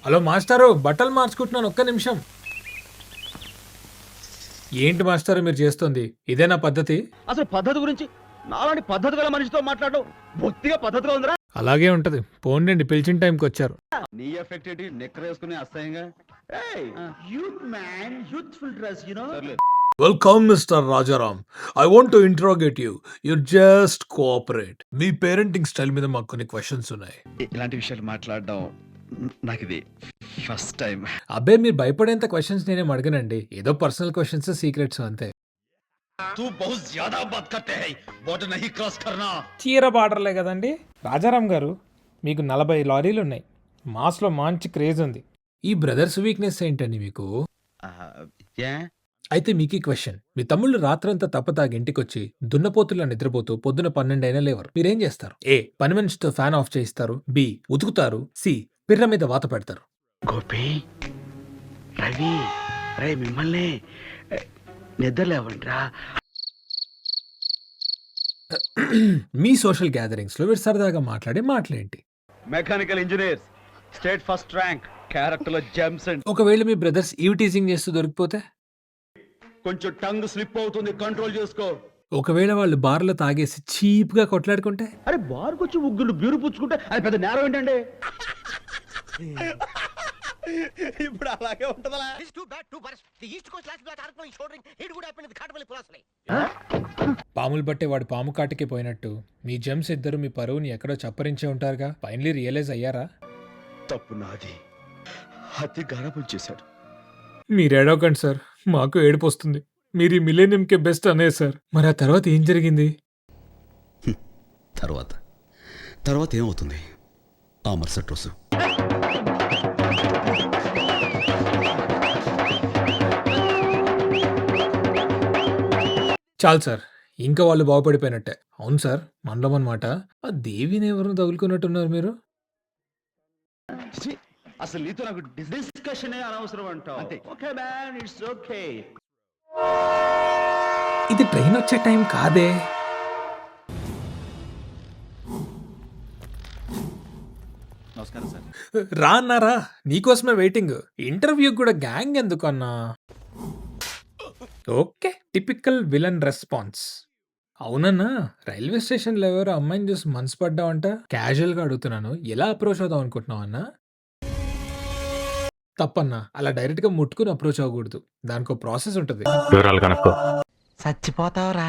Hello మాస్టారు, బట్టలు మార్చుకుంటున్నాను, ఒక్క నిమిషం. ఏంటి మాస్టారు మీరు చేస్తుంది? ఇదేనా పద్ధతి? అసలు పద్ధతి గురించి నాలాంటి పద్ధతి గల మనిషితో మాట్లాడడం బొత్తిగా పద్ధతిగా ఉందిరా. అలాగే ఉంటది. పోన్లేండి, పిలిచిన టైంకి వచ్చారు. నీ ఎఫెక్ట్ ఏంటి నిక్కర్ వేసుకుని అసహ్యంగా. Youth man youthful dress you know. Welcome mister Rajaram. I want to interrogate you. You just cooperate. Me parenting style మీద మాకు కొన్ని క్వశ్చన్స్ ఉన్నాయి. ఇలాంటి విషయాలు మాట్లాడడం నాకు ఇది ఫస్ట్ టైం. అబ్బే, మీరు భయపడేంత క్వశ్చన్స్ నేనేం అడగనండి. ఏదో పర్సనల్ క్వశ్చన్స్, సీక్రెట్స్ అంతే. తూ బహుత్ జ్యాదా బాత్ కర్తే హై, బోర్డర్ నహీ క్రాస్ కర్నా. చీర బార్డర్లే కదండి. రాజారాం గారు, మీకు 40 లారీలు ఉన్నాయి. మాస్లో మంచి క్రేజ్ ఉంది. ఈ బ్రదర్స్ వీక్నెస్ ఏంటండి మీకు? అయితే మీకు ఈ క్వశ్చన్. మీ తమ్ముళ్ళు రాత్రంతా తప్పతాగి ఇంటికొచ్చి దున్నపోతులా నిద్రపోతూ పొద్దున 12 అయినా లేవరు. మీరేం చేస్తారు? ఏ, పని మనిషితో ఫ్యాన్ ఆఫ్ చేయిస్తారు. బి, ఉతుకుతారు. సి, పిర్ర మీద వాత పెడతారు. గోపి, రవి, రే మిమ్మల్ని నిద్ర లేవంట్రా. మీ సోషల్ గ్యాదరింగ్స్ లో మీరు సరదాగా మాట్లాడే మాటలేంటి? Mechanical engineers, state first rank, character లో జెమ్స్ అండ్. ఒకవేళ మీ బ్రదర్స్ ఈవ్ టీజింగ్ చేస్తూ దొరికిపోతే? కొంచెం టంగ్ స్లిప్ అవుతుంది, కంట్రోల్ చేసుకో. ఒకవేళ వాళ్ళు బార్లో తాగేసి చీప్ గా కొట్లాడుకుంటే? అరే బార్కు వచ్చి ఉగ్గులు బ్యూరు పుచ్చుకుంటే అది పెద్ద నేరం ఏంటండి? ఇప్పుడు అలాగే ఉంటదా? పాములు బట్టే వాడు పాము కాటికి పోయినట్టు మీ జెమ్స్ ఇద్దరు మీ పరువుని ఎక్కడో చప్పరించే ఉంటారుగా. ఫైనలీ రియలైజ్ అయ్యారా? తప్పు నాది, అతి గర్వం చేశాడు. మీరు ఏడవకండి సార్, మాకు ఏడుపు వస్తుంది. మీరు ఈ మిలేనియంకే బెస్ట్ అనే సార్. మరి ఆ తర్వాత ఏం జరిగింది? తర్వాత ఏమవుతుంది? ఆ మరుసటి రోజు చాలు సార్, ఇంకా వాళ్ళు బాగుపడిపోయినట్టే. అవును సార్, మనలో అన్నమాట. ఆ దేవిని ఎవరు తగులుకున్నట్టున్నారు మీరు? అసలు నీతో నాకు డిస్కషన్ అనవసరం అంటావు. Okay man, it's okay. ఇది ట్రైన్ వచ్చే టైం కాదే. నమస్కారం సార్. రా అన్నారా, నీకోసమే వెయిటింగ్. ఇంటర్వ్యూ కూడా గ్యాంగ్ ఎందుకు అన్నా? Okay, typical villain response. అవునన్నా, రైల్వే స్టేషన్లో ఎవరో అమ్మాయిని చూసి మనసు పడ్డావంట. క్యాజువల్ గా అడుగుతున్నాను, ఎలా అప్రోచ్ అవుదాం అనుకుంటున్నావు అన్నా? తప్పన్నా, అలా డైరెక్ట్ గా ముట్టుకుని అప్రోచ్ అవ్వకూడదు. దానికి ఒక ప్రాసెస్ ఉంటుంది. వివరాలు కనుక్కో. చచ్చిపోతావురా.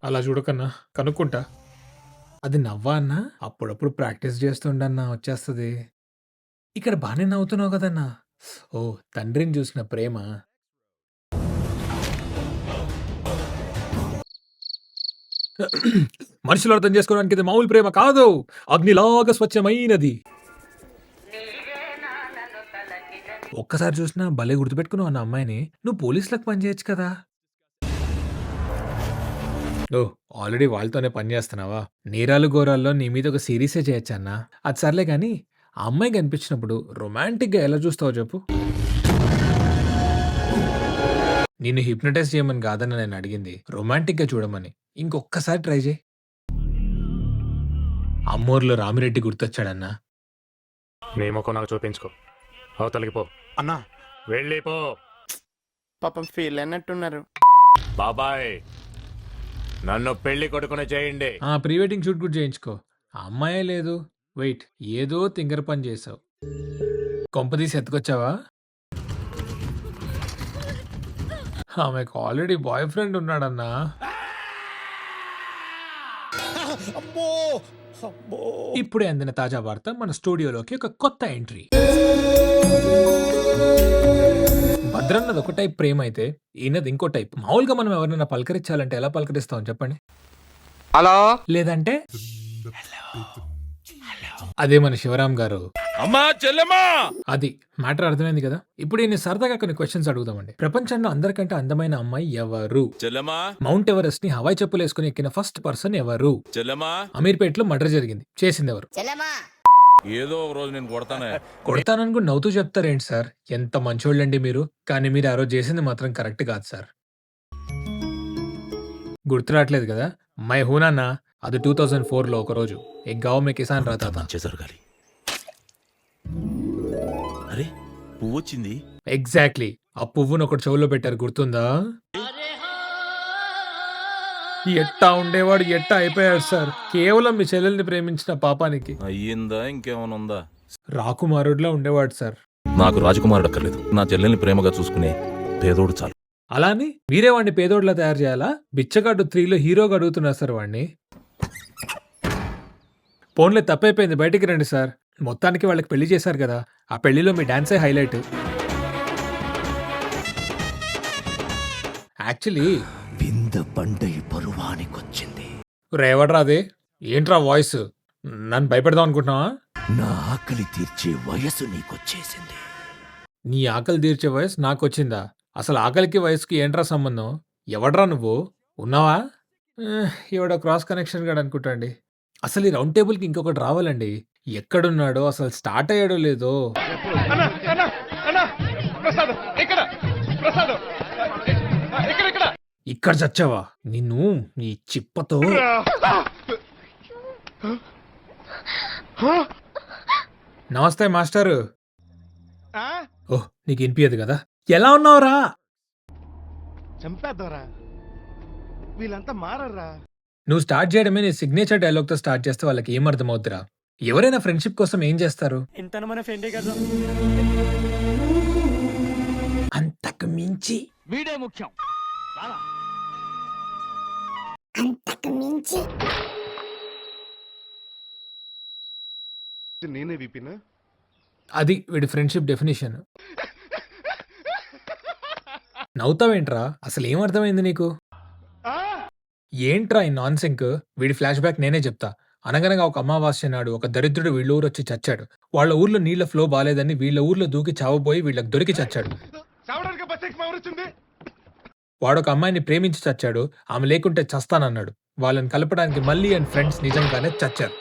అలా చూడకన్నా, కనుక్కుంటా. అది నవ్వా అన్నా? అప్పుడప్పుడు ప్రాక్టీస్ చేస్తుండన్నా వచ్చేస్తుంది. ఇక్కడ బానే నవ్వుతున్నావు కదన్నా. ఓ, తండ్రిని చూసిన ప్రేమ. మనుషులు అర్థం చేసుకోవడానికి ఇది మామూలు ప్రేమ కాదు, అగ్నిలాగా స్వచ్ఛమైనది. ఒక్కసారి చూసినా భలే గుర్తుపెట్టుకున్నావు అన్న అమ్మాయిని. నువ్వు పోలీసులకు పనిచేయచ్చు కదా. ఓ, ఆల్రెడీ వాళ్ళతోనే పని చేస్తున్నావా? నేరాలు ఘోరాల్లో నీ మీద ఒక సిరీసే చేయొచ్చు అన్నా. అది సర్లే కానీ, ఆ అమ్మాయి కనిపించినప్పుడు రొమాంటిక్ గా ఎలా చూస్తావో చెప్పు. నిన్ను హిప్నటైజ్ చేయమని కాదన్న నేను అడిగింది, రొమాంటిక్ గా చూడమని. ఇంకొక్కసారి ట్రై చేయి. అమ్మోర్లో రామిరెడ్డి గుర్తొచ్చాడన్నా. నీ ముఖం నాకు చూపించుకో. అవతలికి పో. అన్నా, వెళ్ళిపో. పాపం ఫీల్ అన్నట్టున్నారు. బాబాయ్, నన్ను పెళ్లి కొడుకుని చేయండి. ప్రీ వెడ్డింగ్ షూట్ కూడా చేయించుకో. ఆ అమ్మాయే లేదు. వెయిట్, ఏదో తింగర పని చేసావు. కొంపదీసి ఎత్తుకొచ్చావా? ఆమెకు ఆల్రెడీ బాయ్ ఫ్రెండ్ ఉన్నాడన్నా. ఇప్పుడే అందిన తాజా వార్త, మన స్టూడియోలోకి ఒక కొత్త ఎంట్రీ. భద్రన్నది ఒక టైప్ ప్రేమ అయితే, ఈయనది ఇంకో టైప్. మామూలుగా మనం ఎవరైనా పలకరించాలంటే ఎలా పలకరిస్తాం చెప్పండి? హలో, లేదంటే అదే మన శివరాం గారు. అమ్మా చెల్లెమ్మా, అది మ్యాటర్ అర్థమైంది కదా. ఇప్పుడు ఈయన సరదాగా కొన్ని క్వశ్చన్స్ అడుగుదామండి. ప్రపంచంలో అందరికంటే అందమైన అమ్మాయి ఎవరు? చెల్లెమా, మౌంట్ ఎవరెస్ట్ ని హవాయి చెప్పులు వేసుకుని ఎక్కిన ఫస్ట్ పర్సన్ ఎవరు? చెల్లెమా, అమీర్పేటలో మర్డర్ జరిగింది, చేసింది ఎవరు? ఏదో ఒక రోజు నేను కొడతానే. కొడతానని కూడా నవ్వుతూ చెప్తారేంటి సార్? ఎంత మంచోళ్ళండి మీరు. కానీ మీరు ఆ రోజు చేసింది మాత్రం కరెక్ట్ కాదు సార్. గుర్తు రావట్లేదు కదా? మై హూనా, అది 2004లో ఒక రోజు. एक गांव में किसान रहता था. మంచి జరగాలి. పువ్వు వచ్చింది. ఎగ్జాక్ట్లీ. ఆ పువ్వును ఒకటి చెవులో పెట్టారు, గుర్తుందా? ఎట్టా ఉండేవాడు ఎట్టా అయిపోయాడు సార్, కేవలం మీ చెల్లెల్ని ప్రేమించిన పాపానికి. అయ్యిందా ఇంకేమైనా ఉందా? రాకుమారుడిలా ఉండేవాడు సార్. నాకు రాజకుమారుడు అక్కర్లేదు. నా చెల్లెల్ని ప్రేమగా చూసుకునే పేదోడు చాలు. అలాని మీరే వాడిని పేదోడ్లా తయారు చేయాలా? బిచ్చగాడు 3లో హీరోగా అడుగుతున్నారు సార్ వాడిని. ఫోన్లే తప్పైపోయింది, బయటికి రండి సార్. మొత్తానికి వాళ్ళకి పెళ్లి చేశారు కదా, ఆ పెళ్లిలో మీ డాన్సే హైలైట్. యాక్చువల్లీ విందు పండై పరువానికొచ్చింది. రేవడ్రా అదే, ఏంట్రా వాయిస్? నన్ను భయపెడదాం అనుకుంటున్నావా? నా ఆకలి తీర్చే వయసు నీకొచ్చేసింది. నీ ఆకలి తీర్చే వయసు నాకొచ్చిందా? అసలు ఆకలికి వయసుకి ఏంట్రా సంబంధం? ఎవడ్రా నువ్వు? ఉన్నావా? ఎవడో క్రాస్ కనెక్షన్ గడు అనుకుంటాండి. అసలు ఈ రౌండ్ టేబుల్కి ఇంకొకటి రావాలండి. ఎక్కడున్నాడో, అసలు స్టార్ట్ అయ్యాడో లేదో. ఇక్కడ చచ్చావా? నిన్ను నీ చిప్పతో. నమస్తే మాస్టారు. ఓహ్, నీకు వినిపించదు కదా. ఎలా ఉన్నావురా? చంపేద్దారా, వీళ్ళంతా మారర్రా. నువ్వు స్టార్ట్ చేయడమే నీ సిగ్నేచర్ డైలాగ్తో స్టార్ట్ చేస్తే వాళ్ళకి ఏం అర్థమవుతురా? ఎవరైనా ఫ్రెండ్షిప్ కోసం ఏం చేస్తారు? ఇంత మన ఫ్రెండే కదా. అంతకు మించి. వీడే ముఖ్యం. నేనే విపినా? అది వీడి ఫ్రెండ్షిప్ డెఫినేషన్. నవ్వుతావేంట్రా? అసలు ఏం అర్థమైంది నీకు? ఏంట్రా ఈ నాన్ సింక్? వీడి ఫ్లాష్ బ్యాక్ నేనే చెప్తా. అనగనగా ఒక అమావాస్య నాడు ఒక దరిద్రుడు వీళ్ళ ఊరు వచ్చి చచ్చాడు. వాళ్ళ ఊర్లో నీళ్ల ఫ్లో బాలేదని వీళ్ళ ఊర్లో దూకి చావబోయి వీళ్ళకి దొరికి చచ్చాడు. చావడానికి బస్ ఎక్కి వచ్చింది. వాడొక అమ్మాయిని ప్రేమించి చచ్చాడు. ఆమె లేకుంటే చస్తానన్నాడు. వాళ్ళని కలపడానికి మళ్ళీ అండ్ ఫ్రెండ్స్ నిజంగానే చచ్చారు.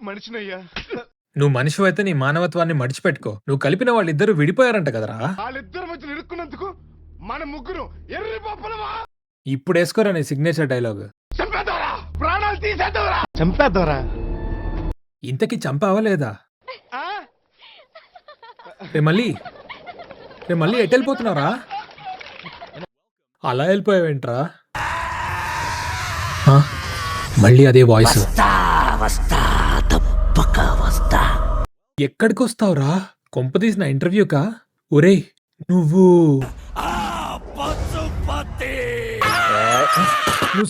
మనిషినయ్యా. నువ్వు మనిషివైతే నీ మానవత్వాన్ని మడిచిపెట్టుకో. నువ్వు కలిపిన వాళ్ళిద్దరూ విడిపోయారంట కదరా. వాళ్ళిద్దరు మధ్య ఇరుక్కున్నందుకు మన ముగ్గురు ఎర్రి పప్పులవా. ఇప్పుడు వేసుకోరా నీ సిగ్నేచర్ డైలాగ్. చంపేద్దారా, ప్రాణాలు తీసేద్దారా, చంపేద్దారా. ఇంతకీ చంపావా లేదా? రే మళ్ళీ ఎటు వెళ్ళిపోతున్నారా? అలా వెళ్ళిపోయావేంట్రా? ఆ? మళ్ళీ అదే వాయిస్. వస్తా తప్పక వస్తా. ఎక్కడికి వస్తావురా? కొంపదీసిన ఇంటర్వ్యూకా? ఒరేయ్ నువ్వు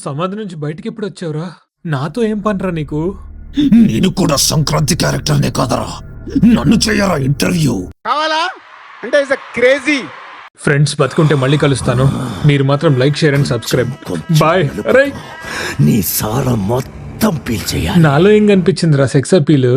సమాధి నుంచి బయటికి ఎప్పుడు వచ్చావురా? నాతో ఏం పనిరా నీకు? నేను కూడా సంక్రాంతి క్యారెక్టర్నే కదరా, నన్ను చేయరా ఇంటర్వ్యూ. కావాలా అంటే ఇస్ క్రేజీ. ఫ్రెండ్స్, బతుకుంటే మళ్ళీ కలుస్తాను. మీరు మాత్రం like, share and subscribe. Bye. అరే నీ సారా మొత్తం పీల్చేయాలి. నాలో ఏం కనిపించిందిరా సెక్స్ అపీల్?